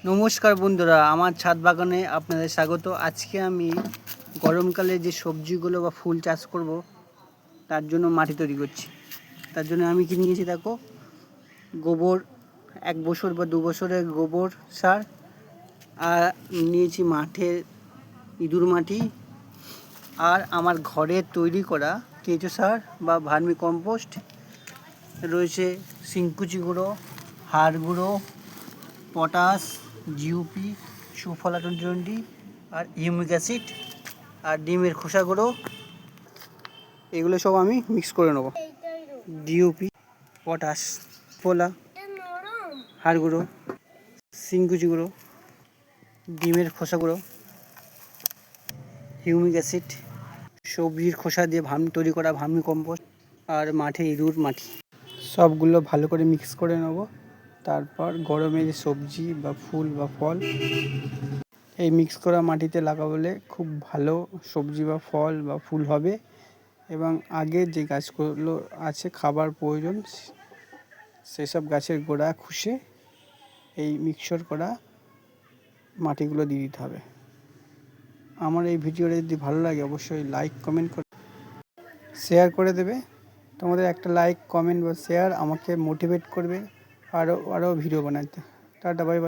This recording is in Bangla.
নমস্কার বন্ধুরা, আমার ছাদ বাগানে আপনাদের স্বাগত। আজকে আমি গরমকালে যে সবজিগুলো বা ফুল চাষ করব তার জন্য মাটি তৈরি করছি। তার জন্য আমি কি নিয়েছি দেখো, গোবর 1 বছর বা 2 বছরের গোবর সার, আর নিয়েছি মাঠের ইঁদুর মাটি, আর আমার ঘরে তৈরি করা কেঁচো সার বা ভার্মি কম্পোস্ট রয়েছে, শিংকুচি গুঁড়ো, হাড় গুঁড়ো, পটাশ, জিওপি, সুফলা 20, আর ইউমিক অ্যাসিড, আর ডিমের খোসা গুঁড়ো। এগুলো সব আমি মিক্স করে নেব। ডিওপি, পটাশ, ফোলা, হাড় গুঁড়ো, শিংকুচি গুঁড়ো, ডিমের খোসা গুঁড়ো, হিউমিক অ্যাসিড, সবজির খোসা দিয়ে তৈরি করা ভার্মি কম্পোস্ট, আর মাঠে ইঁদুর মাটি, সবগুলো ভালো করে মিক্স করে নেব। তারপর গরমে যে সবজি বা ফুল বা ফল এই মিক্স করা মাটিতে লাগাবলে খুব ভালো সবজি বা ফল বা ফুল হবে। এবং আগে যে গাছগুলো আছে খাবার প্রয়োজন, সেসব গাছের গোড়া খুশে এই মিক্সচার করা মাটিগুলো দিয়ে দিতে হবে। আমার এই ভিডিওটা যদি ভালো লাগে অবশ্যই লাইক কমেন্ট করে শেয়ার করে দেবে। তোমাদের একটা লাইক কমেন্ট বা শেয়ার আমাকে মোটিভেট করবে আরও ভিডিও বানাতে। Tata, bye bye.